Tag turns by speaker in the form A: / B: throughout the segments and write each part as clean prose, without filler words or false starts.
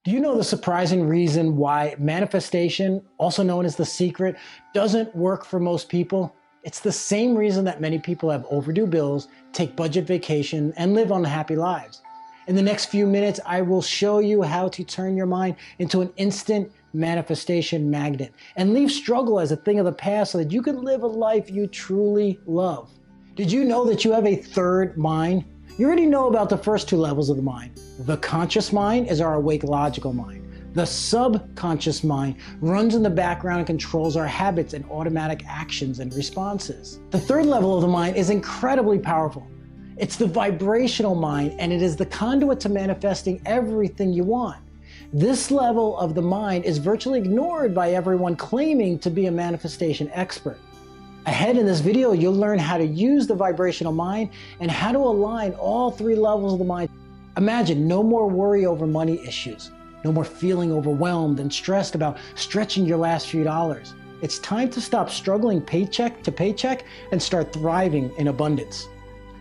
A: Do you know the surprising reason why manifestation, also known as the secret, doesn't work for most people? It's the same reason that many people have overdue bills, take budget vacation, and live unhappy lives. In the next few minutes, I will show you how to turn your mind into an instant manifestation magnet and leave struggle as a thing of the past so that you can live a life you truly love. Did you know that you have a third mind? You already know about the first two levels of the mind. The conscious mind is our awake logical mind. The subconscious mind runs in the background and controls our habits and automatic actions and responses. The third level of the mind is incredibly powerful. It's the vibrational mind, and it is the conduit to manifesting everything you want. This level of the mind is virtually ignored by everyone claiming to be a manifestation expert. Ahead in this video, you'll learn how to use the vibrational mind and how to align all three levels of the mind. Imagine no more worry over money issues, no more feeling overwhelmed and stressed about stretching your last few dollars. It's time to stop struggling paycheck to paycheck and start thriving in abundance.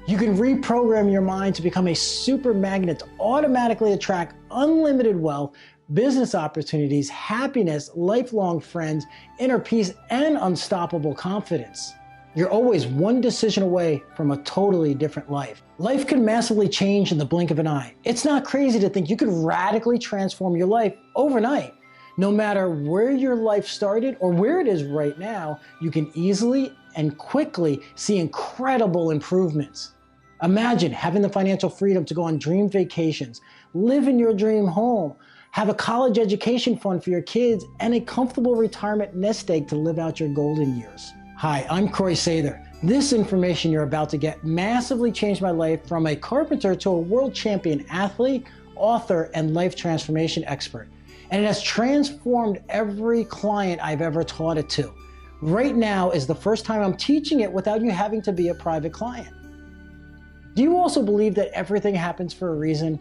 A: You can reprogram your mind to become a super magnet to automatically attract unlimited wealth, business opportunities, happiness, lifelong friends, inner peace, and unstoppable confidence. You're always one decision away from a totally different life. Life can massively change in the blink of an eye. It's not crazy to think you could radically transform your life overnight. No matter where your life started or where it is right now, you can easily and quickly see incredible improvements. Imagine having the financial freedom to go on dream vacations, live in your dream home, have a college education fund for your kids, and a comfortable retirement nest egg to live out your golden years. Hi, I'm Croy Sather. This information you're about to get massively changed my life from a carpenter to a world champion athlete, author, and life transformation expert. And it has transformed every client I've ever taught it to. Right now is the first time I'm teaching it without you having to be a private client. Do you also believe that everything happens for a reason?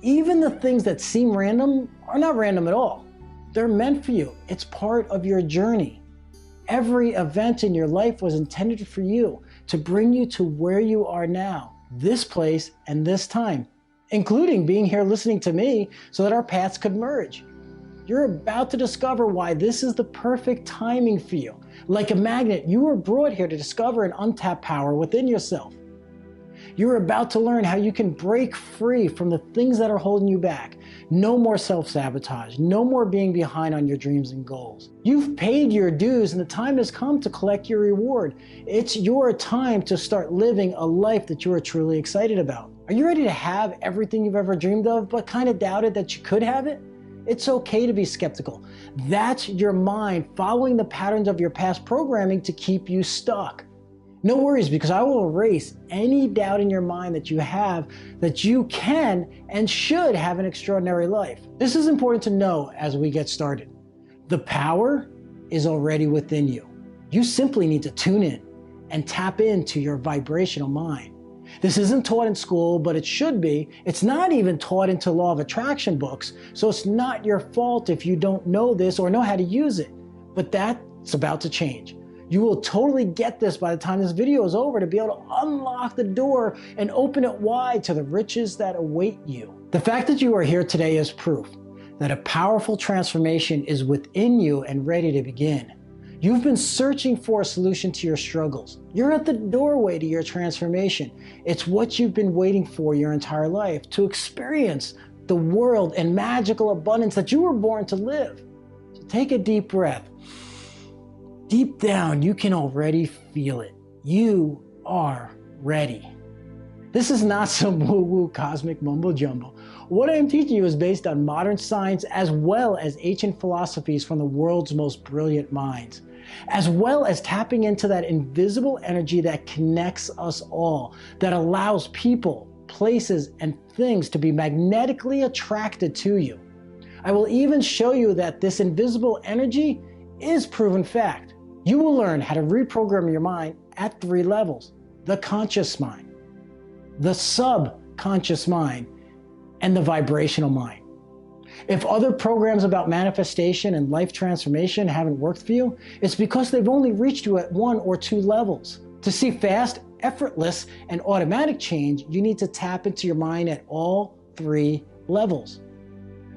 A: Even the things that seem random are not random at all. They're meant for you. It's part of your journey. Every event in your life was intended for you to bring you to where you are now, this place and this time, including being here listening to me so that our paths could merge. You're about to discover why this is the perfect timing for you. Like a magnet, you were brought here to discover an untapped power within yourself. You're about to learn how you can break free from the things that are holding you back. No more self-sabotage, no more being behind on your dreams and goals. You've paid your dues and the time has come to collect your reward. It's your time to start living a life that you are truly excited about. Are you ready to have everything you've ever dreamed of, but kind of doubted that you could have it? It's okay to be skeptical. That's your mind following the patterns of your past programming to keep you stuck. No worries, because I will erase any doubt in your mind that you have that you can and should have an extraordinary life. This is important to know as we get started. The power is already within you. You simply need to tune in and tap into your vibrational mind. This isn't taught in school, but it should be. It's not even taught into law of attraction books, so it's not your fault if you don't know this or know how to use it. But that's about to change. You will totally get this by the time this video is over to be able to unlock the door and open it wide to the riches that await you. The fact that you are here today is proof that a powerful transformation is within you and ready to begin. You've been searching for a solution to your struggles. You're at the doorway to your transformation. It's what you've been waiting for your entire life, to experience the world and magical abundance that you were born to live. So take a deep breath. Deep down, you can already feel it. You are ready. This is not some woo-woo cosmic mumbo-jumbo. What I am teaching you is based on modern science as well as ancient philosophies from the world's most brilliant minds, as well as tapping into that invisible energy that connects us all, that allows people, places, and things to be magnetically attracted to you. I will even show you that this invisible energy is proven fact. You will learn how to reprogram your mind at three levels: the conscious mind, the subconscious mind, and the vibrational mind. If other programs about manifestation and life transformation haven't worked for you, it's because they've only reached you at one or two levels. To see fast, effortless, and automatic change, you need to tap into your mind at all three levels.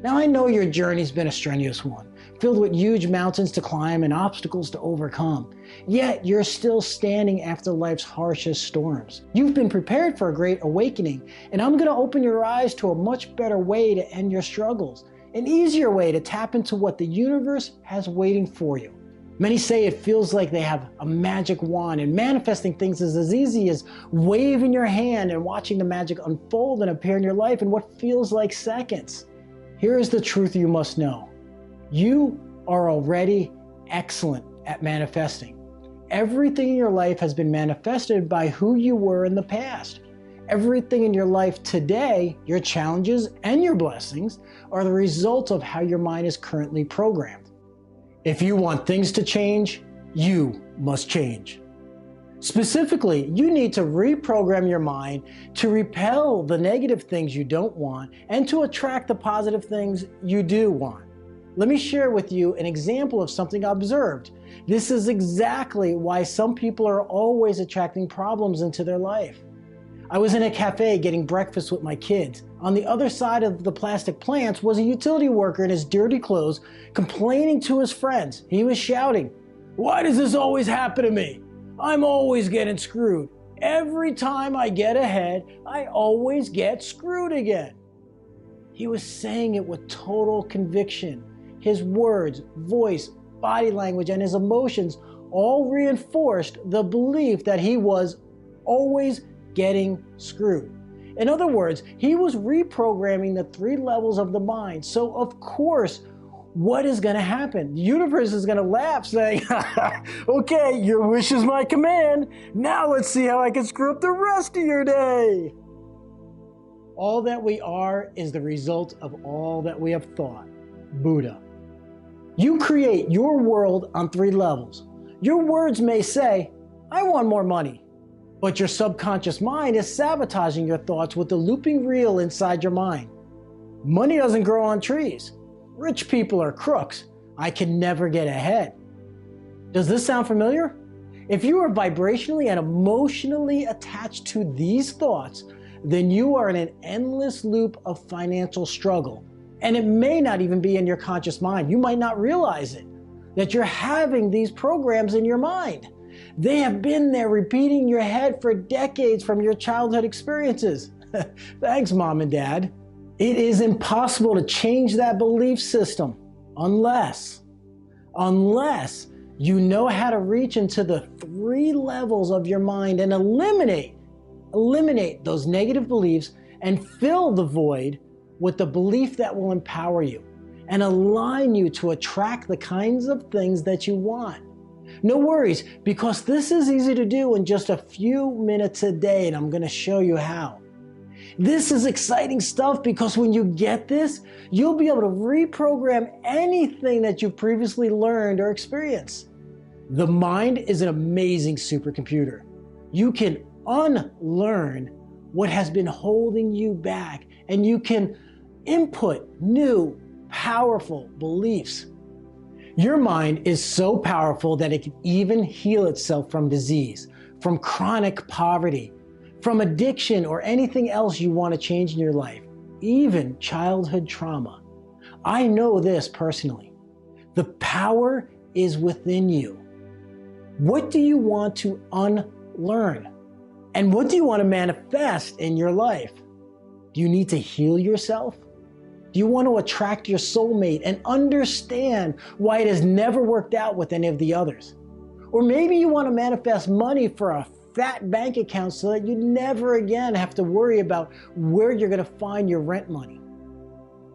A: Now I know your journey's been a strenuous one, filled with huge mountains to climb and obstacles to overcome. Yet you're still standing after life's harshest storms. You've been prepared for a great awakening, and I'm going to open your eyes to a much better way to end your struggles, an easier way to tap into what the universe has waiting for you. Many say it feels like they have a magic wand, and manifesting things is as easy as waving your hand and watching the magic unfold and appear in your life in what feels like seconds. Here is the truth you must know. You are already excellent at manifesting. Everything in your life has been manifested by who you were in the past. Everything in your life today, your challenges and your blessings, are the result of how your mind is currently programmed. If you want things to change, you must change. Specifically, you need to reprogram your mind to repel the negative things you don't want and to attract the positive things you do want. Let me share with you an example of something I observed. This is exactly why some people are always attracting problems into their life. I was in a cafe getting breakfast with my kids. On the other side of the plastic plants was a utility worker in his dirty clothes complaining to his friends. He was shouting, "Why does this always happen to me? I'm always getting screwed. Every time I get ahead, I always get screwed again." He was saying it with total conviction. His words, voice, body language, and his emotions all reinforced the belief that he was always getting screwed. In other words, he was reprogramming the 3 levels of the mind. So of course, what is going to happen? The universe is going to laugh saying, "Okay, your wish is my command. Now let's see how I can screw up the rest of your day." All that we are is the result of all that we have thought. Buddha. You create your world on 3 levels. Your words may say, "I want more money." But your subconscious mind is sabotaging your thoughts with the looping reel inside your mind. Money doesn't grow on trees. Rich people are crooks. I can never get ahead. Does this sound familiar? If you are vibrationally and emotionally attached to these thoughts, then you are in an endless loop of financial struggle. And it may not even be in your conscious mind. You might not realize it, that you're having these programs in your mind. They have been there repeating in your head for decades from your childhood experiences. Thanks, Mom and Dad. It is impossible to change that belief system unless you know how to reach into the 3 levels of your mind and eliminate those negative beliefs and fill the void with the belief that will empower you and align you to attract the kinds of things that you want. No worries, because this is easy to do in just a few minutes a day, and I'm going to show you how. This is exciting stuff because when you get this, you'll be able to reprogram anything that you've previously learned or experienced. The mind is an amazing supercomputer. You can unlearn what has been holding you back, and you can input new, powerful beliefs. Your mind is so powerful that it can even heal itself from disease, from chronic poverty, from addiction, or anything else you want to change in your life, even childhood trauma. I know this personally. The power is within you. What do you want to unlearn? And what do you want to manifest in your life? Do you need to heal yourself? Do you want to attract your soulmate and understand why it has never worked out with any of the others? Or maybe you want to manifest money for a fat bank account so that you never again have to worry about where you're going to find your rent money.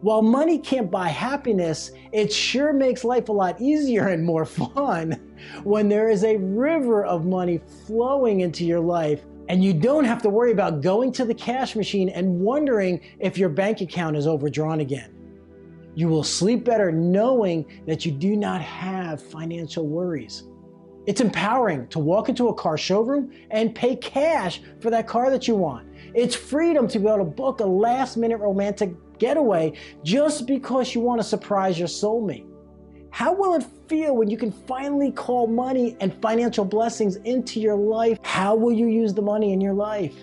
A: While money can't buy happiness, it sure makes life a lot easier and more fun when there is a river of money flowing into your life and you don't have to worry about going to the cash machine and wondering if your bank account is overdrawn again. You will sleep better knowing that you do not have financial worries. It's empowering to walk into a car showroom and pay cash for that car that you want. It's freedom to be able to book a last-minute romantic getaway just because you want to surprise your soulmate. How will it feel when you can finally call money and financial blessings into your life? How will you use the money in your life?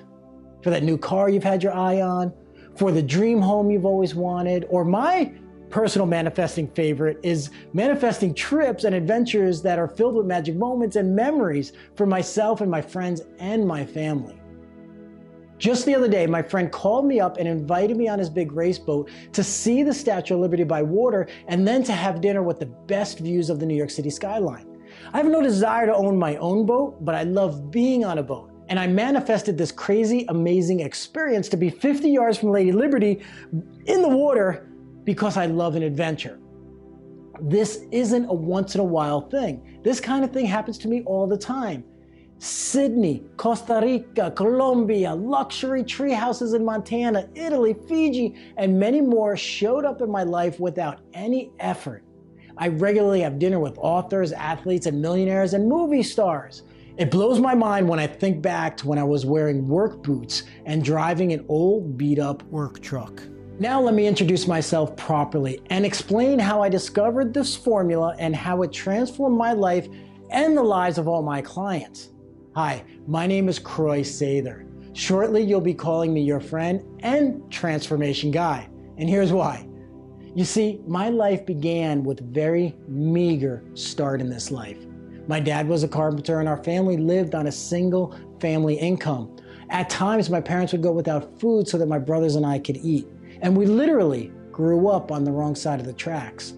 A: For that new car you've had your eye on? For the dream home you've always wanted? Or my personal manifesting favorite is manifesting trips and adventures that are filled with magic moments and memories for myself and my friends and my family. Just the other day, my friend called me up and invited me on his big race boat to see the Statue of Liberty by water and then to have dinner with the best views of the New York City skyline. I have no desire to own my own boat, but I love being on a boat. And I manifested this crazy, amazing experience to be 50 yards from Lady Liberty in the water because I love an adventure. This isn't a once in a while thing. This kind of thing happens to me all the time. Sydney, Costa Rica, Colombia, luxury tree houses in Montana, Italy, Fiji, and many more showed up in my life without any effort. I regularly have dinner with authors, athletes, and millionaires and movie stars. It blows my mind when I think back to when I was wearing work boots and driving an old beat-up work truck. Now let me introduce myself properly and explain how I discovered this formula and how it transformed my life and the lives of all my clients. Hi, my name is Croy Sather. Shortly, you'll be calling me your friend and transformation guy. And here's why. You see, my life began with a very meager start in this life. My dad was a carpenter and our family lived on a single family income. At times, my parents would go without food so that my brothers and I could eat. And we literally grew up on the wrong side of the tracks.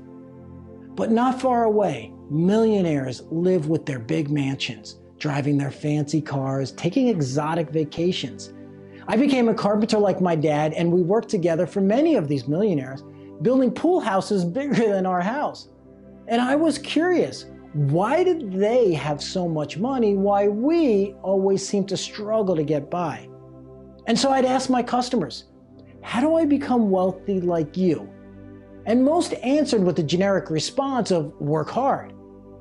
A: But not far away, millionaires live with their big mansions, driving their fancy cars, taking exotic vacations. I became a carpenter like my dad, and we worked together for many of these millionaires, building pool houses bigger than our house. And I was curious, why did they have so much money? Why we always seem to struggle to get by? And so I'd ask my customers, how do I become wealthy like you? And most answered with the generic response of work hard.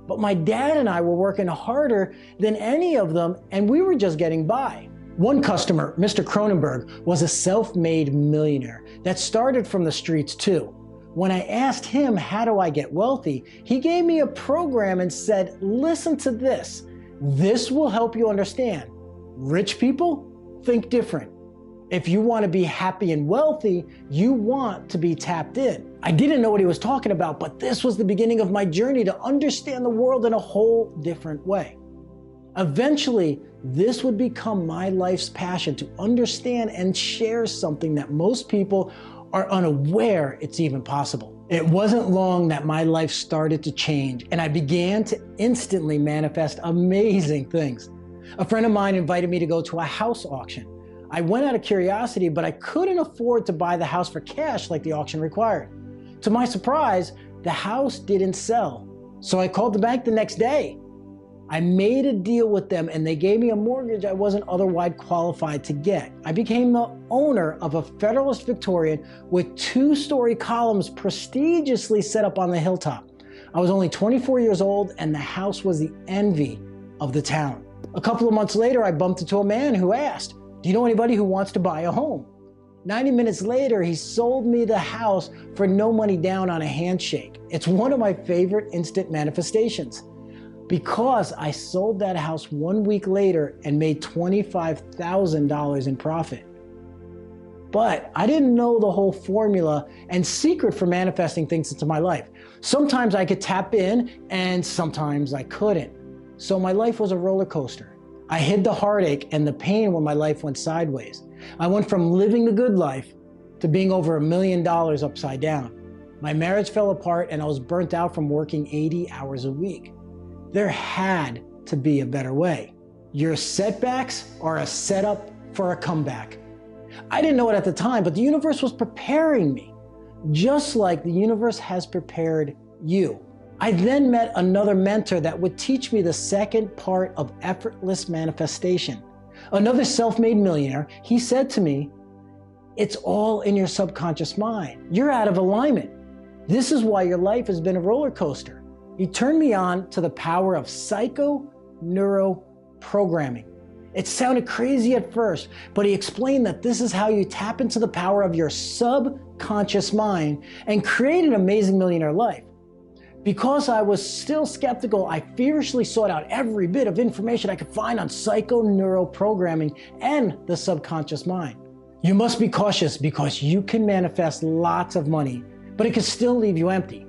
A: But my dad and I were working harder than any of them, and we were just getting by. One customer, Mr. Cronenberg, was a self-made millionaire that started from the streets too. When I asked him, how do I get wealthy? He gave me a program and said, listen to this. This will help you understand. Rich people think different. If you want to be happy and wealthy, you want to be tapped in. I didn't know what he was talking about, but this was the beginning of my journey to understand the world in a whole different way. Eventually, this would become my life's passion to understand and share something that most people are unaware it's even possible. It wasn't long that my life started to change, and I began to instantly manifest amazing things. A friend of mine invited me to go to a house auction. I went out of curiosity, but I couldn't afford to buy the house for cash like the auction required. To my surprise, the house didn't sell. So I called the bank the next day. I made a deal with them and they gave me a mortgage I wasn't otherwise qualified to get. I became the owner of a Federalist Victorian with 2-story columns prestigiously set up on the hilltop. I was only 24 years old and the house was the envy of the town. A couple of months later, I bumped into a man who asked, do you know anybody who wants to buy a home? 90 minutes later, he sold me the house for no money down on a handshake. It's one of my favorite instant manifestations because I sold that house 1 week later and made $25,000 in profit. But I didn't know the whole formula and secret for manifesting things into my life. Sometimes I could tap in and sometimes I couldn't. So my life was a roller coaster. I hid the heartache and the pain when my life went sideways. I went from living the good life to being over $1 million upside down. My marriage fell apart and I was burnt out from working 80 hours a week. There had to be a better way. Your setbacks are a setup for a comeback. I didn't know it at the time, but the universe was preparing me, just like the universe has prepared you. I then met another mentor that would teach me the second part of effortless manifestation. Another self-made millionaire, he said to me, it's all in your subconscious mind. You're out of alignment. This is why your life has been a roller coaster. He turned me on to the power of psycho-neuro-programming. It sounded crazy at first, but he explained that this is how you tap into the power of your subconscious mind and create an amazing millionaire life. Because I was still skeptical, I feverishly sought out every bit of information I could find on psycho-neuro-programming and the subconscious mind. You must be cautious because you can manifest lots of money, but it could still leave you empty.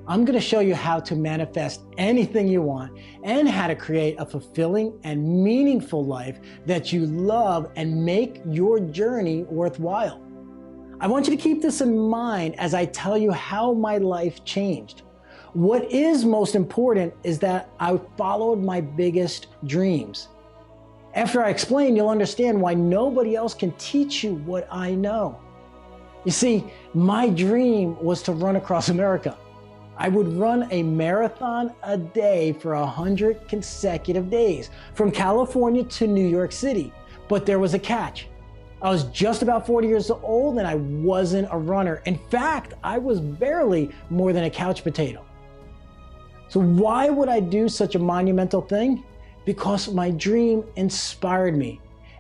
A: I'm going to show you how to manifest anything you want and how to create a fulfilling and meaningful life that you love and make your journey worthwhile. I want you to keep this in mind as I tell you how my life changed. What is most important is that I followed my biggest dreams. After I explain, you'll understand why nobody else can teach you what I know. You see, my dream was to run across America. I would run a marathon a day for 100 consecutive days, from California to New York City. But there was a catch. I was just about 40 years old and I wasn't a runner. In fact, I was barely more than a couch potato. So why would I do such a monumental thing? Because my dream inspired me.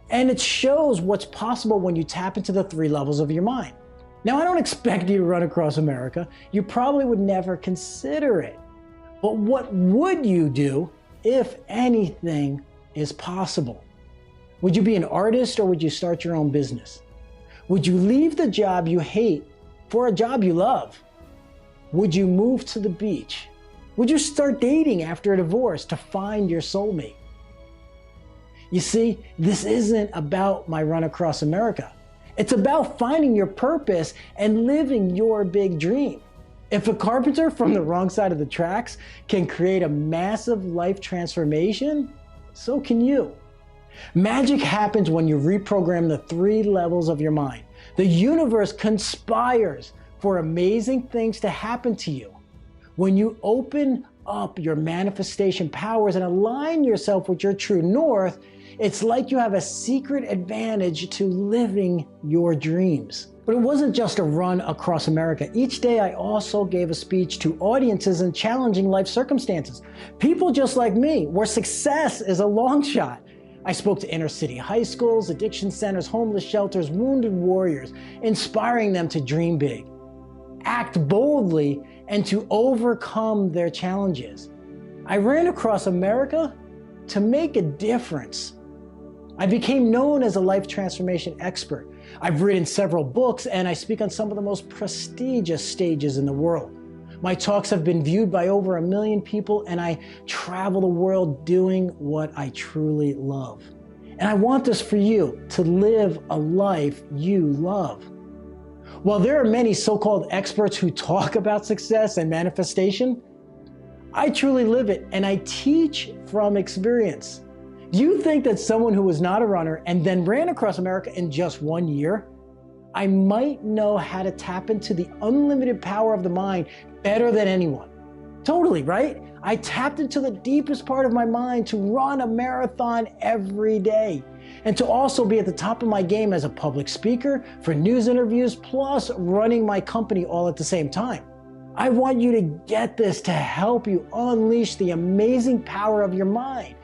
A: And it shows what's possible when you tap into the 3 levels of your mind. Now, I don't expect you to run across America. You probably would never consider it. But what would you do if anything is possible? Would you be an artist or would you start your own business? Would you leave the job you hate for a job you love? Would you move to the beach? Would you start dating after a divorce to find your soulmate? You see, this isn't about my run across America. It's about finding your purpose and living your big dream. If a carpenter from the wrong side of the tracks can create a massive life transformation, so can you. Magic happens when you reprogram the 3 levels of your mind. The universe conspires for amazing things to happen to you. When you open up your manifestation powers and align yourself with your true north, it's like you have a secret advantage to living your dreams. But it wasn't just a run across America. Each day I also gave a speech to audiences in challenging life circumstances. People just like me, where success is a long shot. I spoke to inner city high schools, addiction centers, homeless shelters, wounded warriors, inspiring them to dream big, act boldly, and to overcome their challenges. I ran across America to make a difference. I became known as a life transformation expert. I've written several books and I speak on some of the most prestigious stages in the world. My talks have been viewed by over 1 million people and I travel the world doing what I truly love. And I want this for you, to live a life you love. While there are many so-called experts who talk about success and manifestation, I truly live it and I teach from experience. Do you think that someone who was not a runner and then ran across America in just 1 year, I might know how to tap into the unlimited power of the mind better than anyone? Totally, right? I tapped into the deepest part of my mind to run a marathon every day and to also be at the top of my game as a public speaker, for news interviews, plus running my company all at the same time. I want you to get this to help you unleash the amazing power of your mind.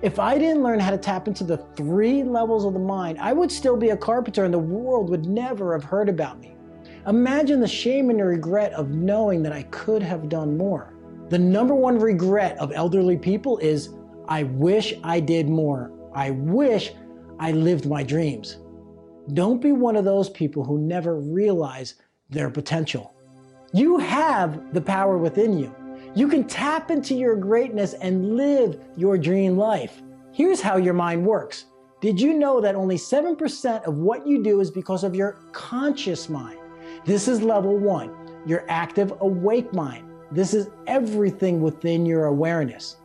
A: If I didn't learn how to tap into the 3 levels of the mind, I would still be a carpenter and the world would never have heard about me. Imagine the shame and the regret of knowing that I could have done more. The #1 regret of elderly people is, I wish I did more. I wish I lived my dreams. Don't be one of those people who never realize their potential. You have the power within you. You can tap into your greatness and live your dream life. Here's how your mind works. Did you know that only 7% of what you do is because of your conscious mind? This is level 1, your active, awake mind. This is everything within your awareness.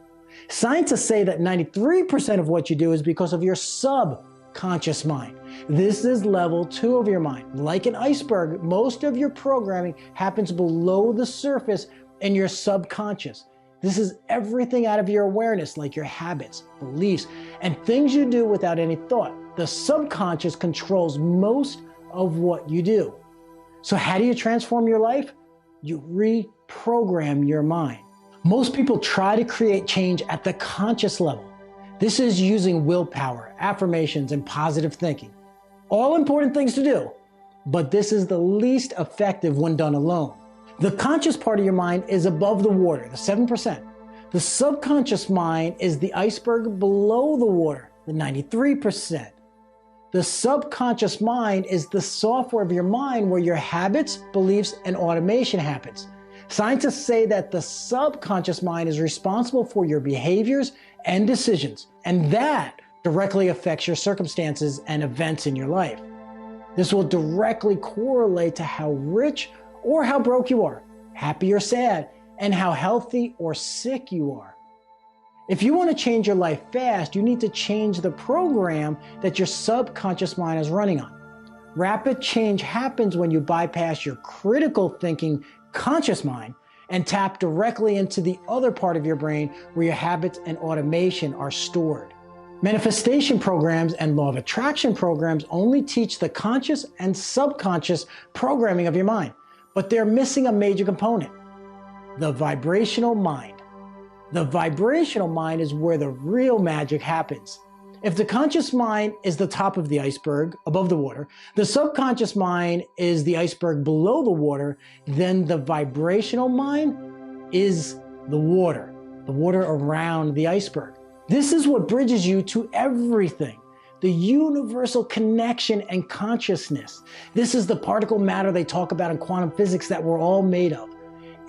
A: Scientists say that 93% of what you do is because of your subconscious mind. This is level 2 of your mind. Like an iceberg, most of your programming happens below the surface in your subconscious. This is everything out of your awareness, like your habits, beliefs, and things you do without any thought. The subconscious controls most of what you do. So how do you transform your life? You reprogram your mind. Most people try to create change at the conscious level. This is using willpower, affirmations, and positive thinking. All important things to do, but this is the least effective when done alone. The conscious part of your mind is above the water, the 7%. The subconscious mind is the iceberg below the water, the 93%. The subconscious mind is the software of your mind where your habits, beliefs, and automation happens. Scientists say that the subconscious mind is responsible for your behaviors and decisions, and that directly affects your circumstances and events in your life. This will directly correlate to how rich or how broke you are, happy or sad, and how healthy or sick you are. If you want to change your life fast, you need to change the program that your subconscious mind is running on. Rapid change happens when you bypass your critical thinking conscious mind and tap directly into the other part of your brain where your habits and automation are stored. Manifestation programs and law of attraction programs only teach the conscious and subconscious programming of your mind, but they're missing a major component: the vibrational mind. The vibrational mind is where the real magic happens. If the conscious mind is the top of the iceberg above the water, the subconscious mind is the iceberg below the water, then the vibrational mind is the water around the iceberg. This is what bridges you to everything, the universal connection and consciousness. This is the particle matter they talk about in quantum physics that we're all made of.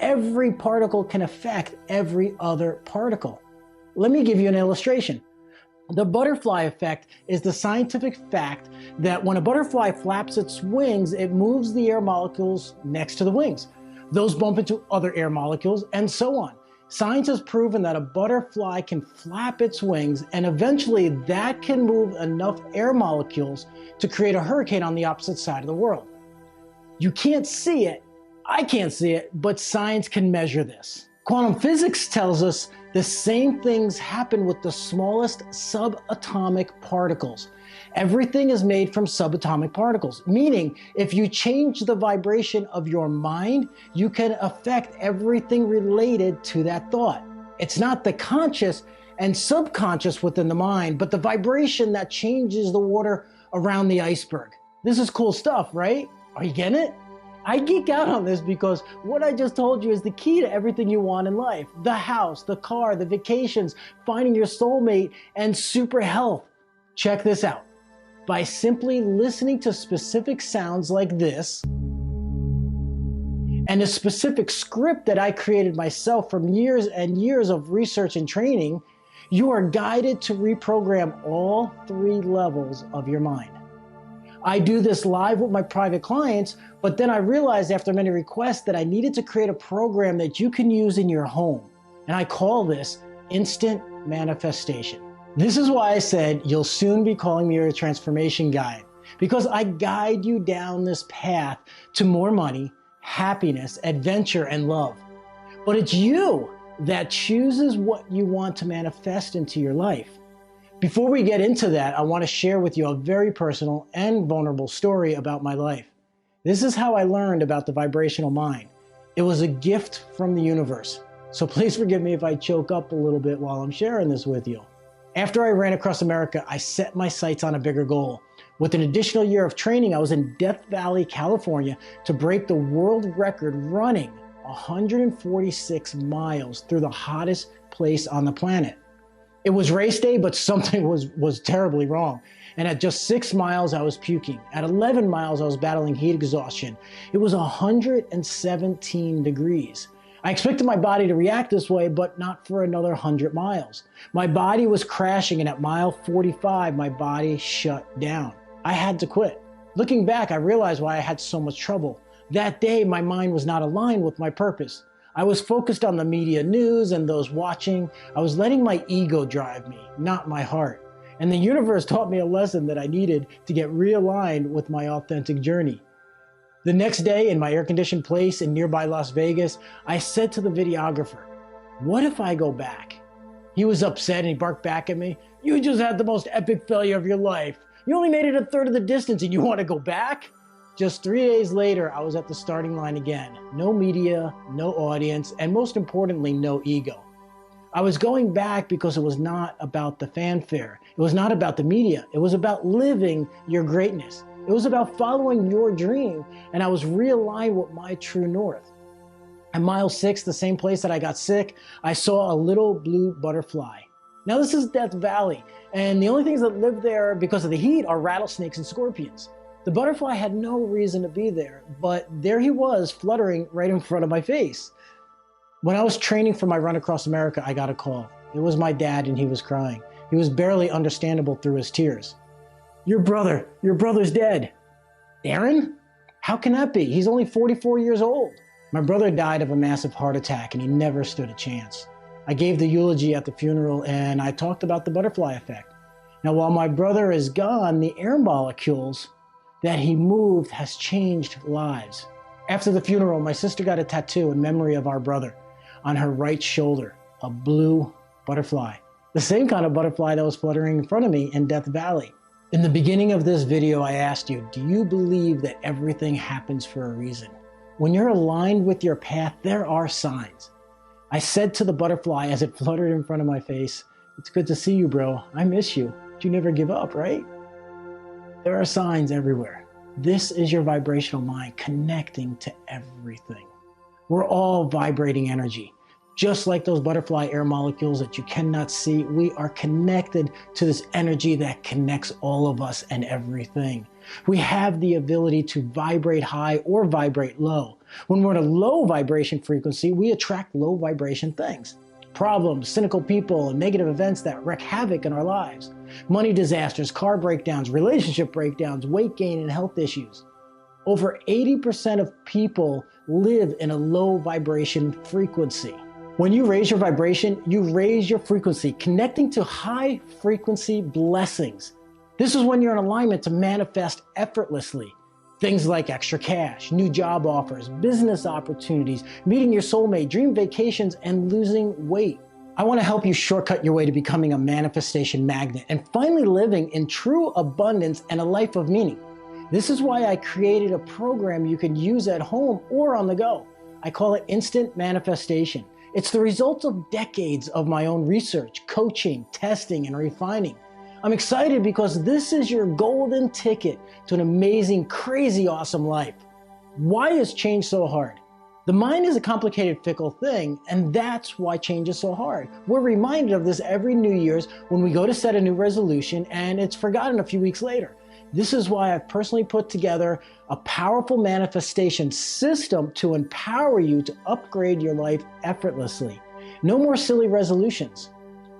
A: Every particle can affect every other particle. Let me give you an illustration. The butterfly effect is the scientific fact that when a butterfly flaps its wings, it moves the air molecules next to the wings. Those bump into other air molecules, and so on. Science has proven that a butterfly can flap its wings, and eventually that can move enough air molecules to create a hurricane on the opposite side of the world. You can't see it, I can't see it, but science can measure this. Quantum physics tells us the same things happen with the smallest subatomic particles. Everything is made from subatomic particles, meaning if you change the vibration of your mind, you can affect everything related to that thought. It's not the conscious and subconscious within the mind, but the vibration that changes the water around the iceberg. This is cool stuff, right? Are you getting it? I geek out on this because what I just told you is the key to everything you want in life. The house, the car, the vacations, finding your soulmate, and super health. Check this out. By simply listening to specific sounds like this, and a specific script that I created myself from years and years of research and training, you are guided to reprogram all 3 levels of your mind. I do this live with my private clients, but then I realized after many requests that I needed to create a program that you can use in your home. And I call this instant manifestation. This is why I said you'll soon be calling me your transformation guide, because I guide you down this path to more money, happiness, adventure, and love. But it's you that chooses what you want to manifest into your life. Before we get into that, I want to share with you a very personal and vulnerable story about my life. This is how I learned about the vibrational mind. It was a gift from the universe. So please forgive me if I choke up a little bit while I'm sharing this with you. After I ran across America, I set my sights on a bigger goal. With an additional year of training, I was in Death Valley, California to break the world record running 146 miles through the hottest place on the planet. It was race day, but something was terribly wrong. And at just 6 miles, I was puking. At 11 miles, I was battling heat exhaustion. It was 117 degrees. I expected my body to react this way, but not for another 100 miles. My body was crashing, and at mile 45, my body shut down. I had to quit. Looking back, I realized why I had so much trouble. That day, my mind was not aligned with my purpose. I was focused on the media news and those watching. I was letting my ego drive me, not my heart. And the universe taught me a lesson that I needed to get realigned with my authentic journey. The next day, in my air-conditioned place in nearby Las Vegas, I said to the videographer, "What if I go back?" He was upset and he barked back at me, "You just had the most epic failure of your life. You only made it a third of the distance and you want to go back?" Just 3 days later, I was at the starting line again. No media, no audience, and most importantly, no ego. I was going back because it was not about the fanfare. It was not about the media. It was about living your greatness. It was about following your dream, and I was realigned with my true north. At mile 6, the same place that I got sick, I saw a little blue butterfly. Now this is Death Valley, and the only things that live there because of the heat are rattlesnakes and scorpions. The butterfly had no reason to be there, but there he was fluttering right in front of my face. When I was training for my run across America, I got a call. It was my dad, and he was crying. He was barely understandable through his tears. Your brother's dead. Darren? How can that be? He's only 44 years old. My brother died of a massive heart attack, and he never stood a chance. I gave the eulogy at the funeral, and I talked about the butterfly effect. Now, while my brother is gone, the air molecules that he moved has changed lives. After the funeral, my sister got a tattoo in memory of our brother on her right shoulder, a blue butterfly. The same kind of butterfly that was fluttering in front of me in Death Valley. In the beginning of this video, I asked you, do you believe that everything happens for a reason? When you're aligned with your path, there are signs. I said to the butterfly as it fluttered in front of my face, it's good to see you, bro. I miss you. But you never give up, right? There are signs everywhere. This is your vibrational mind connecting to everything. We're all vibrating energy. Just like those butterfly air molecules that you cannot see, we are connected to this energy that connects all of us and everything. We have the ability to vibrate high or vibrate low. When we're in a low vibration frequency, we attract low vibration things. Problems, cynical people, and negative events that wreak havoc in our lives. Money disasters, car breakdowns, relationship breakdowns, weight gain, and health issues. Over 80% of people live in a low vibration frequency. When you raise your vibration, you raise your frequency, connecting to high frequency blessings. This is when you're in alignment to manifest effortlessly. Things like extra cash, new job offers, business opportunities, meeting your soulmate, dream vacations, and losing weight. I want to help you shortcut your way to becoming a manifestation magnet and finally living in true abundance and a life of meaning. This is why I created a program you can use at home or on the go. I call it Instant Manifestation. It's the result of decades of my own research, coaching, testing, and refining. I'm excited because this is your golden ticket to an amazing, crazy, awesome life. Why is change so hard? The mind is a complicated, fickle thing, and that's why change is so hard. We're reminded of this every New Year's when we go to set a new resolution, and it's forgotten a few weeks later. This is why I've personally put together a powerful manifestation system to empower you to upgrade your life effortlessly. No more silly resolutions.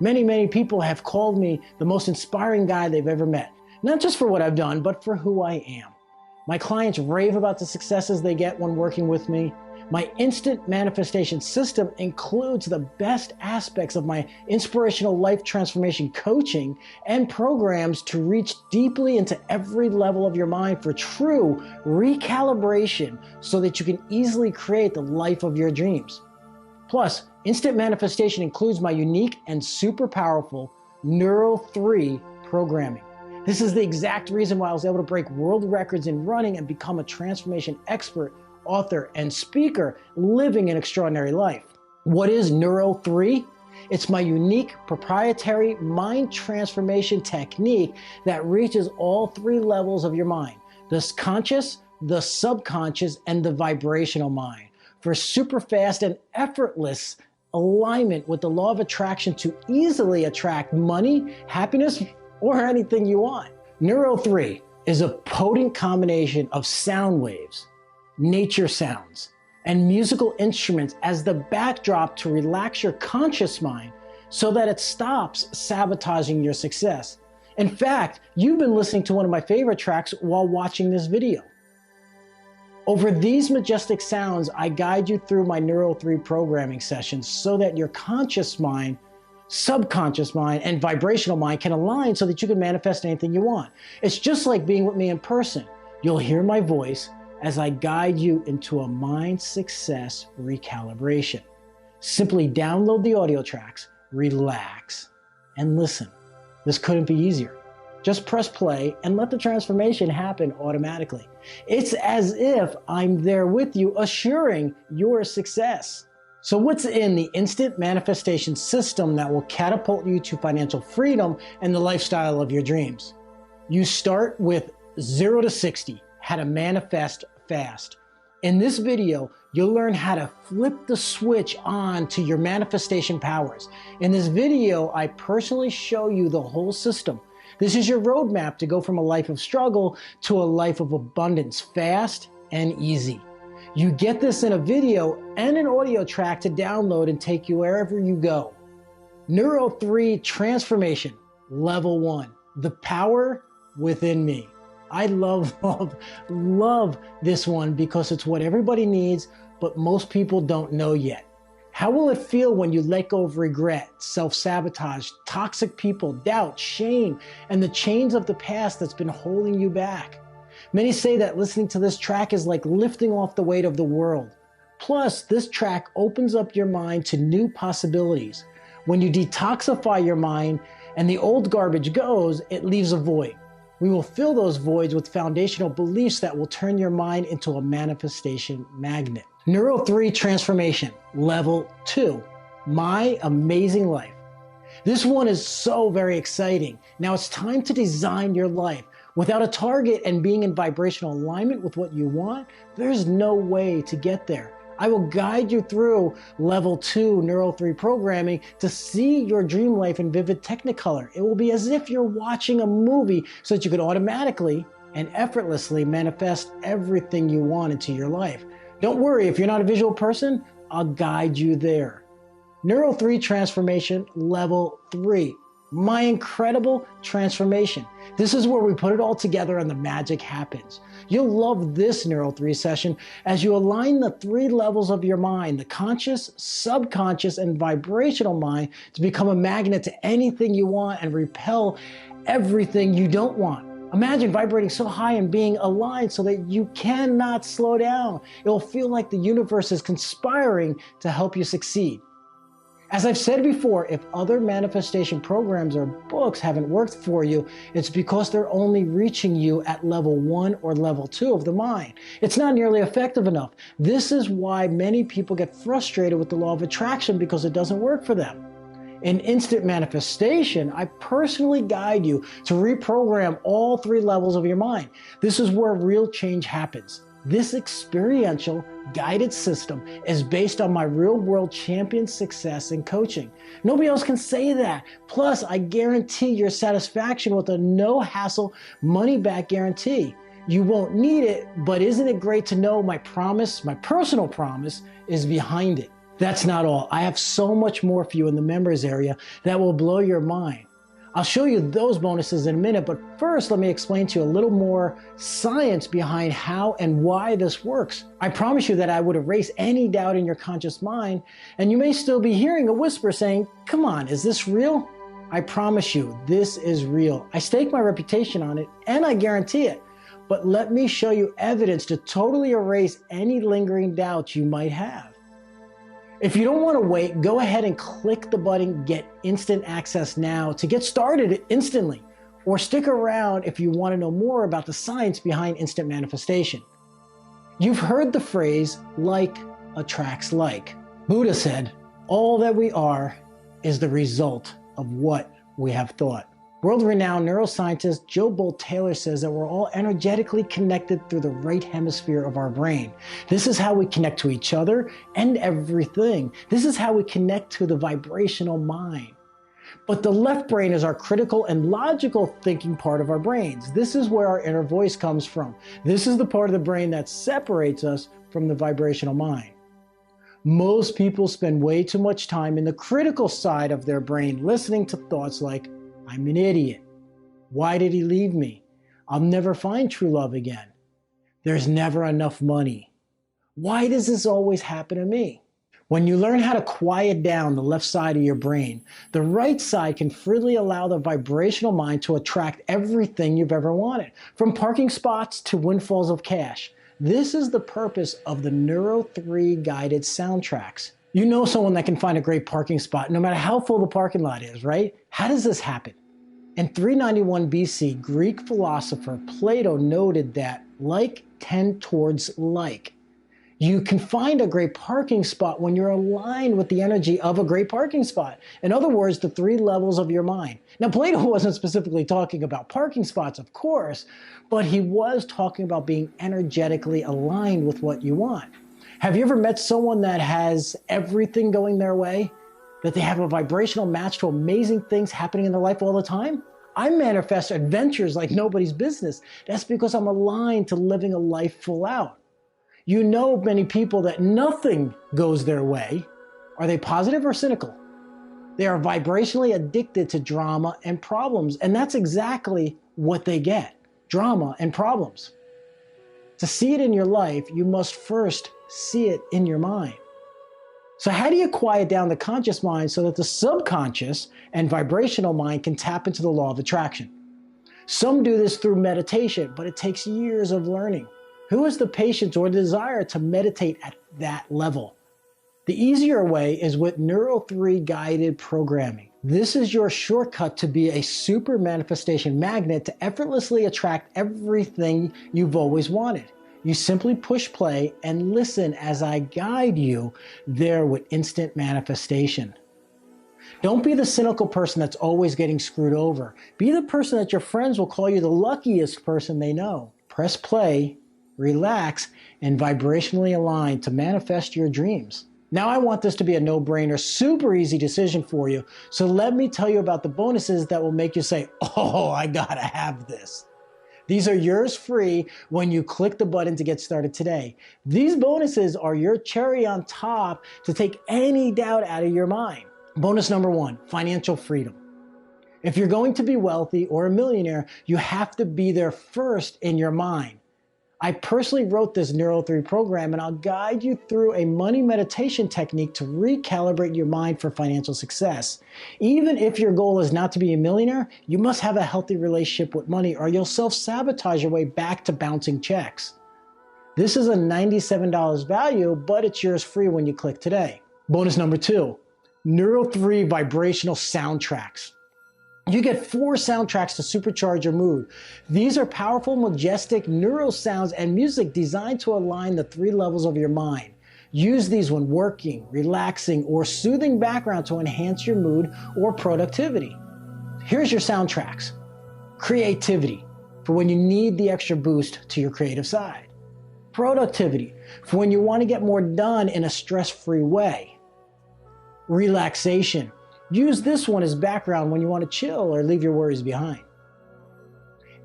A: Many people have called me the most inspiring guy they've ever met, not just for what I've done, but for who I am. My clients rave about the successes they get when working with me. My instant manifestation system includes the best aspects of my inspirational life transformation coaching and programs to reach deeply into every level of your mind for true recalibration so that you can easily create the life of your dreams. Plus, instant manifestation includes my unique and super powerful Neuro 3 programming. This is the exact reason why I was able to break world records in running and become a transformation expert, author, and speaker living an extraordinary life. What is Neuro 3? It's my unique proprietary mind transformation technique that reaches all three levels of your mind: the conscious, the subconscious, and the vibrational mind, for super fast and effortless alignment with the law of attraction to easily attract money, happiness, or anything you want. Neuro 3 is a potent combination of sound waves, nature sounds, and musical instruments as the backdrop to relax your conscious mind so that it stops sabotaging your success. In fact, you've been listening to one of my favorite tracks while watching this video. Over these majestic sounds, I guide you through my Neuro 3 programming sessions so that your conscious mind, subconscious mind, and vibrational mind can align so that you can manifest anything you want. It's just like being with me in person. You'll hear my voice as I guide you into a mind success recalibration. Simply download the audio tracks, relax, and listen. This couldn't be easier. Just press play and let the transformation happen automatically. It's as if I'm there with you, assuring your success. So what's in the instant manifestation system that will catapult you to financial freedom and the lifestyle of your dreams? You start with 0 to 60, how to manifest fast. In this video, you'll learn how to flip the switch on to your manifestation powers. In this video, I personally show you the whole system. This is your roadmap to go from a life of struggle to a life of abundance, fast and easy. You get this in a video and an audio track to download and take you wherever you go. Neuro 3 Transformation, Level 1, the power within me. I love this one because it's what everybody needs, but most people don't know yet. How will it feel when you let go of regret, self-sabotage, toxic people, doubt, shame, and the chains of the past that's been holding you back? Many say that listening to this track is like lifting off the weight of the world. Plus, this track opens up your mind to new possibilities. When you detoxify your mind and the old garbage goes, it leaves a void. We will fill those voids with foundational beliefs that will turn your mind into a manifestation magnet. Neuro 3 Transformation, Level 2, My Amazing Life. This one is so very exciting. Now it's time to design your life. Without a target and being in vibrational alignment with what you want, there's no way to get there. I will guide you through Level 2 Neuro 3 programming to see your dream life in vivid technicolor. It will be as if you're watching a movie so that you could automatically and effortlessly manifest everything you want into your life. Don't worry, if you're not a visual person, I'll guide you there. Neuro 3 Transformation Level 3. My incredible transformation. This is where we put it all together and the magic happens. You'll love this Neuro 3 session as you align the 3 levels of your mind, the conscious, subconscious, and vibrational mind, to become a magnet to anything you want and repel everything you don't want. Imagine vibrating so high and being aligned so that you cannot slow down. It will feel like the universe is conspiring to help you succeed. As I've said before, if other manifestation programs or books haven't worked for you, it's because they're only reaching you at level 1 or level 2 of the mind. It's not nearly effective enough. This is why many people get frustrated with the law of attraction, because it doesn't work for them. In Instant Manifestation, I personally guide you to reprogram all 3 levels of your mind. This is where real change happens. This experiential guided system is based on my real-world champion success in coaching. Nobody else can say that. Plus, I guarantee your satisfaction with a no-hassle money-back guarantee. You won't need it, but isn't it great to know my promise, my personal promise, is behind it? That's not all. I have so much more for you in the members area that will blow your mind. I'll show you those bonuses in a minute, but first let me explain to you a little more science behind how and why this works. I promise you that I would erase any doubt in your conscious mind, and you may still be hearing a whisper saying, "Come on, is this real?" I promise you, this is real. I stake my reputation on it, and I guarantee it. But let me show you evidence to totally erase any lingering doubts you might have. If you don't want to wait, go ahead and click the button Get Instant Access Now to get started instantly, or stick around if you want to know more about the science behind instant manifestation. You've heard the phrase, like attracts like. Buddha said, all that we are is the result of what we have thought. World-renowned neuroscientist Joe Bolt-Taylor says that we're all energetically connected through the right hemisphere of our brain. This is how we connect to each other and everything. This is how we connect to the vibrational mind. But the left brain is our critical and logical thinking part of our brains. This is where our inner voice comes from. This is the part of the brain that separates us from the vibrational mind. Most people spend way too much time in the critical side of their brain listening to thoughts like, "I'm an idiot. Why did he leave me? I'll never find true love again. There's never enough money. Why does this always happen to me?" When you learn how to quiet down the left side of your brain, the right side can freely allow the vibrational mind to attract everything you've ever wanted, from parking spots to windfalls of cash. This is the purpose of the Neuro 3 guided soundtracks. You know someone that can find a great parking spot no matter how full the parking lot is, right? How does this happen? In 391 BC, Greek philosopher Plato noted that like tend towards like. You can find a great parking spot when you're aligned with the energy of a great parking spot. In other words, the 3 levels of your mind. Now, Plato wasn't specifically talking about parking spots, of course, but he was talking about being energetically aligned with what you want. Have you ever met someone that has everything going their way? That they have a vibrational match to amazing things happening in their life all the time? I manifest adventures like nobody's business. That's because I'm aligned to living a life full out. You know many people that nothing goes their way. Are they positive or cynical? They are vibrationally addicted to drama and problems, and that's exactly what they get, drama and problems. To see it in your life, you must first see it in your mind. So how do you quiet down the conscious mind so that the subconscious and vibrational mind can tap into the law of attraction? Some do this through meditation, but it takes years of learning. Who has the patience or desire to meditate at that level? The easier way is with Neuro 3 guided programming. This is your shortcut to be a super manifestation magnet to effortlessly attract everything you've always wanted. You simply push play and listen as I guide you there with instant manifestation. Don't be the cynical person that's always getting screwed over. Be the person that your friends will call you the luckiest person they know. Press play, relax, and vibrationally align to manifest your dreams. Now I want this to be a no-brainer, super easy decision for you. So let me tell you about the bonuses that will make you say, oh, I gotta have this. These are yours free when you click the button to get started today. These bonuses are your cherry on top to take any doubt out of your mind. Bonus number 1, financial freedom. If you're going to be wealthy or a millionaire, you have to be there first in your mind. I personally wrote this Neuro 3 program, and I'll guide you through a money meditation technique to recalibrate your mind for financial success. Even if your goal is not to be a millionaire, you must have a healthy relationship with money or you'll self-sabotage your way back to bouncing checks. This is a $97 value, but it's yours free when you click today. Bonus number 2, Neuro 3 vibrational soundtracks. You get 4 soundtracks to supercharge your mood. These are powerful, majestic neuro sounds and music designed to align the 3 levels of your mind. Use these when working, relaxing, or soothing background to enhance your mood or productivity. Here's your soundtracks. Creativity, for when you need the extra boost to your creative side. Productivity, for when you want to get more done in a stress-free way. Relaxation. Use this one as background when you want to chill or leave your worries behind.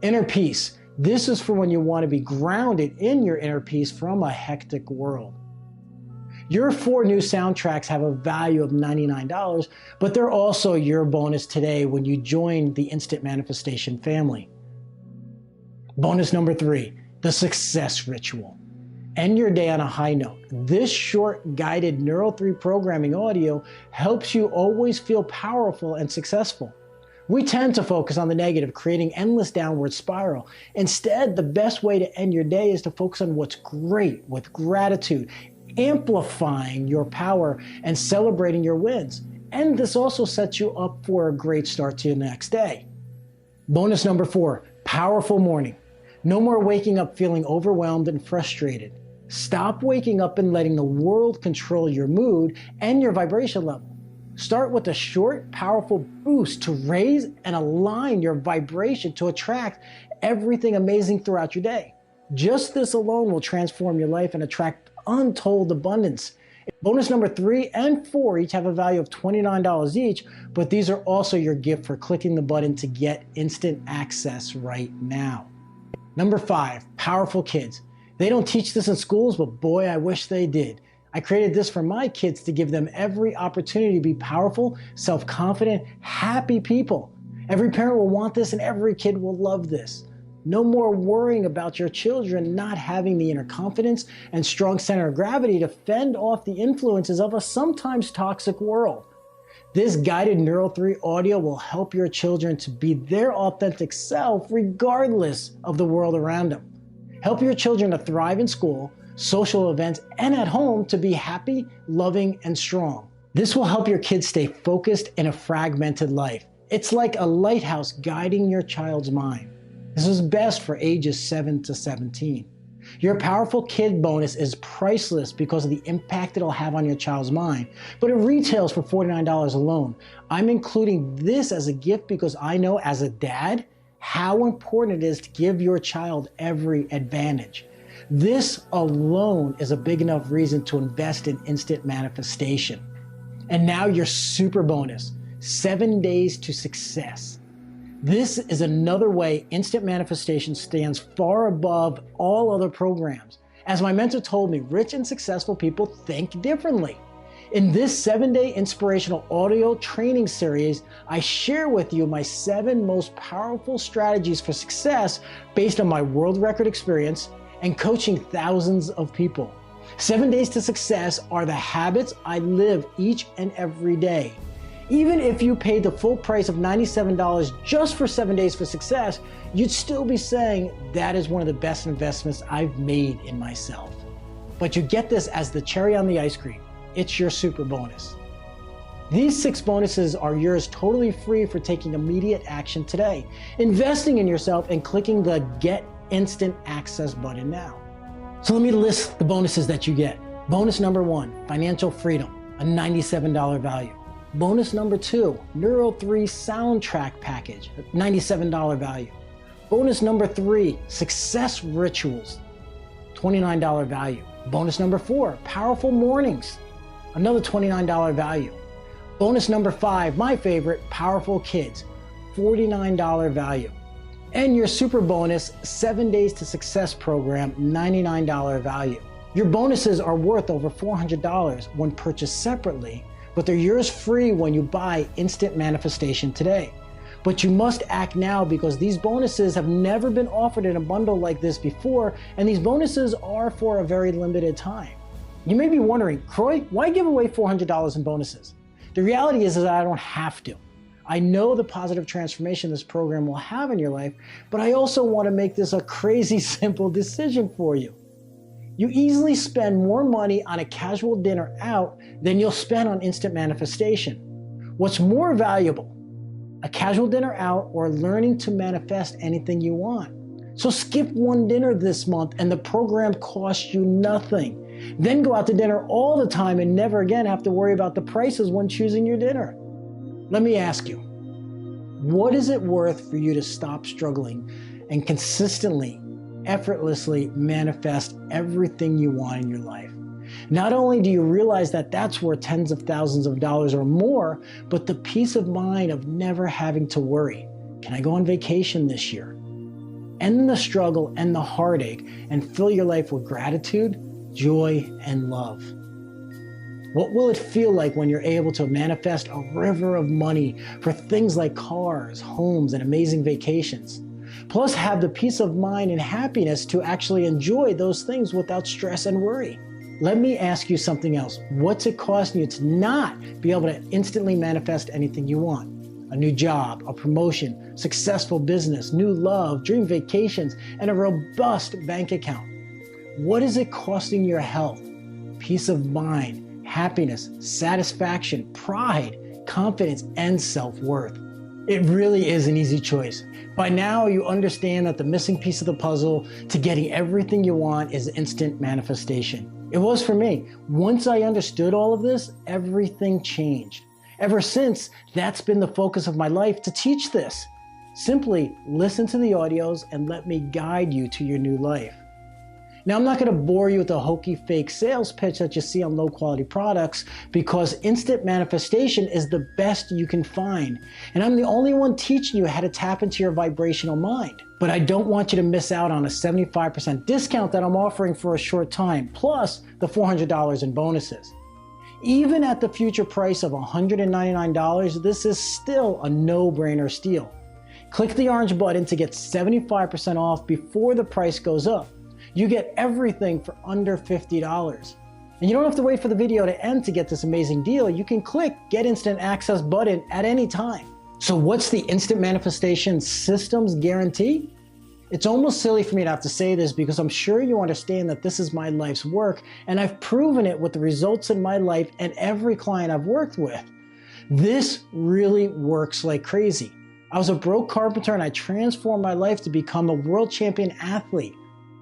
A: Inner peace. This is for when you want to be grounded in your inner peace from a hectic world. Your 4 new soundtracks have a value of $99, but they're also your bonus today when you join the Instant Manifestation family. Bonus number 3, the success ritual. End your day on a high note. This short guided Neuro 3 programming audio helps you always feel powerful and successful. We tend to focus on the negative, creating endless downward spiral. Instead, the best way to end your day is to focus on what's great with gratitude, amplifying your power and celebrating your wins. And this also sets you up for a great start to your next day. Bonus number 4, powerful morning. No more waking up feeling overwhelmed and frustrated. Stop waking up and letting the world control your mood and your vibration level. Start with a short, powerful boost to raise and align your vibration to attract everything amazing throughout your day. Just this alone will transform your life and attract untold abundance. Bonus number 3 and 4 each have a value of $29 each, but these are also your gift for clicking the button to get instant access right now. Number 5, powerful kids. They don't teach this in schools, but boy, I wish they did. I created this for my kids to give them every opportunity to be powerful, self-confident, happy people. Every parent will want this and every kid will love this. No more worrying about your children not having the inner confidence and strong center of gravity to fend off the influences of a sometimes toxic world. This guided Neuro 3 audio will help your children to be their authentic self regardless of the world around them. Help your children to thrive in school, social events, and at home to be happy, loving, and strong. This will help your kids stay focused in a fragmented life. It's like a lighthouse guiding your child's mind. This is best for ages 7 to 17. Your Powerful Kid bonus is priceless because of the impact it'll have on your child's mind, but it retails for $49 alone. I'm including this as a gift because I know as a dad how important it is to give your child every advantage. This alone is a big enough reason to invest in instant manifestation. And now your super bonus, 7 days to success. This is another way instant manifestation stands far above all other programs. As my mentor told me, rich and successful people think differently. In this 7-day inspirational audio training series, I share with you my 7 most powerful strategies for success based on my world record experience and coaching thousands of people. 7 days to success are the habits I live each and every day. Even if you paid the full price of $97 just for 7 days for success, you'd still be saying that is one of the best investments I've made in myself. But you get this as the cherry on the ice cream. It's your super bonus. These 6 bonuses are yours totally free for taking immediate action today, investing in yourself and clicking the Get Instant Access button now. So let me list the bonuses that you get. Bonus number 1, financial freedom, a $97 value. Bonus number 2, Neuro 3 soundtrack package, $97 value. Bonus number 3, success rituals, $29 value. Bonus number 4, powerful mornings, another $29 value. Bonus number 5, my favorite, powerful kids, $49 value. And your super bonus, 7 days to success program, $99 value. Your bonuses are worth over $400 when purchased separately, but they're yours free when you buy Instant Manifestation today. But you must act now because these bonuses have never been offered in a bundle like this before, and these bonuses are for a very limited time. You may be wondering, Croy, why give away $400 in bonuses? The reality is that I don't have to. I know the positive transformation this program will have in your life, but I also want to make this a crazy simple decision for you. You easily spend more money on a casual dinner out than you'll spend on instant manifestation. What's more valuable, a casual dinner out or learning to manifest anything you want? So skip one dinner this month and the program costs you nothing. Then go out to dinner all the time and never again have to worry about the prices when choosing your dinner. Let me ask you, what is it worth for you to stop struggling and consistently, effortlessly manifest everything you want in your life? Not only do you realize that that's worth tens of thousands of dollars or more, but the peace of mind of never having to worry. Can I go on vacation this year? End the struggle and the heartache and fill your life with gratitude, joy, and love. What will it feel like when you're able to manifest a river of money for things like cars, homes, and amazing vacations? Plus have the peace of mind and happiness to actually enjoy those things without stress and worry. Let me ask you something else. What's it costing you to not be able to instantly manifest anything you want? A new job, a promotion, successful business, new love, dream vacations, and a robust bank account. What is it costing your health, peace of mind, happiness, satisfaction, pride, confidence, and self-worth? It really is an easy choice. By now, you understand that the missing piece of the puzzle to getting everything you want is instant manifestation. It was for me. Once I understood all of this, everything changed. Ever since, that's been the focus of my life, to teach this. Simply listen to the audios and let me guide you to your new life. Now, I'm not going to bore you with the hokey fake sales pitch that you see on low quality products, because instant manifestation is the best you can find. And I'm the only one teaching you how to tap into your vibrational mind. But I don't want you to miss out on a 75% discount that I'm offering for a short time, plus the $400 in bonuses. Even at the future price of $199, this is still a no-brainer steal. Click the orange button to get 75% off before the price goes up. You get everything for under $50. And you don't have to wait for the video to end to get this amazing deal. You can click Get Instant Access button at any time. So what's the Instant Manifestation Systems guarantee? It's almost silly for me to have to say this, because I'm sure you understand that this is my life's work, and I've proven it with the results in my life and every client I've worked with. This really works like crazy. I was a broke carpenter and I transformed my life to become a world champion athlete.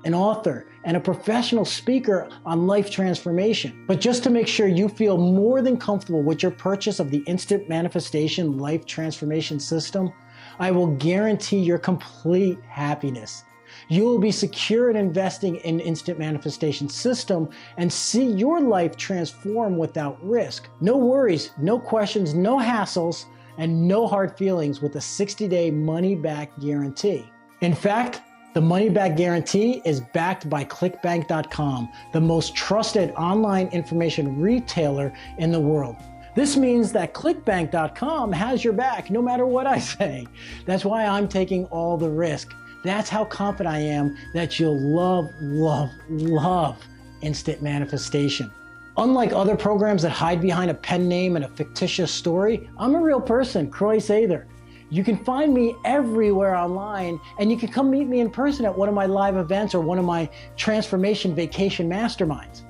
A: an author, and a professional speaker on life transformation. But just to make sure you feel more than comfortable with your purchase of the Instant Manifestation Life Transformation System, I will guarantee your complete happiness. You will be secure in investing in Instant Manifestation System and see your life transform without risk. No worries, no questions, no hassles, and no hard feelings with a 60-day money-back guarantee. In fact, the money-back guarantee is backed by ClickBank.com, the most trusted online information retailer in the world. This means that ClickBank.com has your back no matter what I say. That's why I'm taking all the risk. That's how confident I am that you'll love, love, love Instant Manifestation. Unlike other programs that hide behind a pen name and a fictitious story, I'm a real person, Croy Sather. You can find me everywhere online, and you can come meet me in person at one of my live events or one of my transformation vacation masterminds.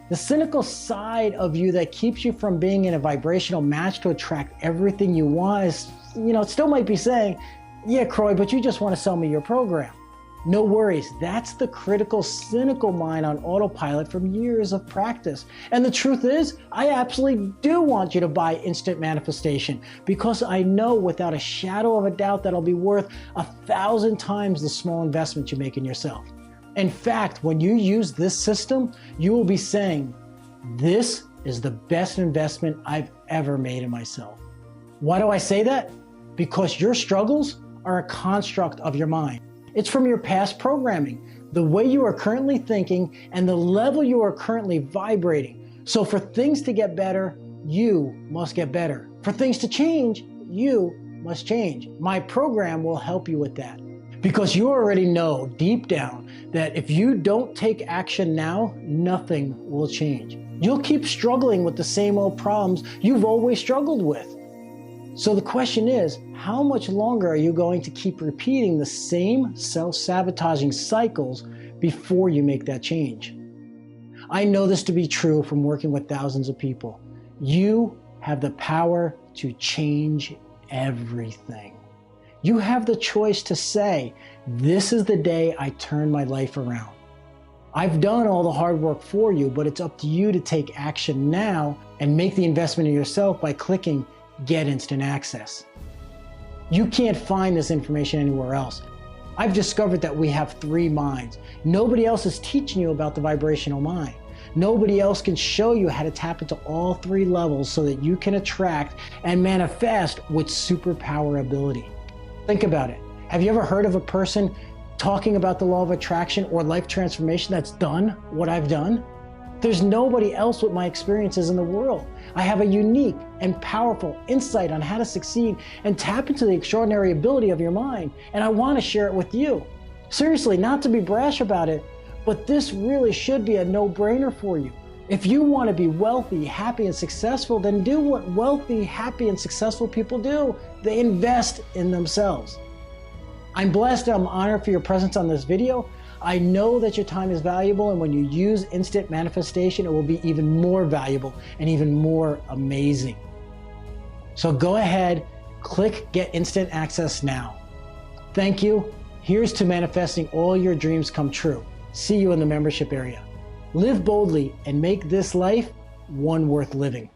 A: The cynical side of you that keeps you from being in a vibrational match to attract everything you want is, it still might be saying, yeah, Croy, but you just want to sell me your program. No worries, that's the critical, cynical mind on autopilot from years of practice. And the truth is, I absolutely do want you to buy Instant Manifestation because I know without a shadow of a doubt that it'll be worth 1,000 times the small investment you make in yourself. In fact, when you use this system, you will be saying, this is the best investment I've ever made in myself. Why do I say that? Because your struggles are a construct of your mind. It's from your past programming, the way you are currently thinking, and the level you are currently vibrating. So for things to get better, you must get better. For things to change, you must change. My program will help you with that. Because you already know deep down that if you don't take action now, nothing will change. You'll keep struggling with the same old problems you've always struggled with. So the question is, how much longer are you going to keep repeating the same self-sabotaging cycles before you make that change? I know this to be true from working with thousands of people. You have the power to change everything. You have the choice to say, this is the day I turn my life around. I've done all the hard work for you, but it's up to you to take action now and make the investment in yourself by clicking Get Instant Access. You can't find this information anywhere else. I've discovered that we have 3 minds. Nobody else is teaching you about the vibrational mind. Nobody else can show you how to tap into all 3 levels so that you can attract and manifest with superpower ability. Think about it. Have you ever heard of a person talking about the law of attraction or life transformation that's done what I've done? There's nobody else with my experiences in the world. I have a unique and powerful insight on how to succeed and tap into the extraordinary ability of your mind, and I want to share it with you. Seriously, not to be brash about it, but this really should be a no-brainer for you. If you want to be wealthy, happy, and successful, then do what wealthy, happy, and successful people do. They invest in themselves. I'm blessed and I'm honored for your presence on this video. I know that your time is valuable, and when you use Instant Manifestation, it will be even more valuable and even more amazing. So go ahead, click Get Instant Access now. Thank you. Here's to manifesting all your dreams come true. See you in the membership area. Live boldly and make this life one worth living.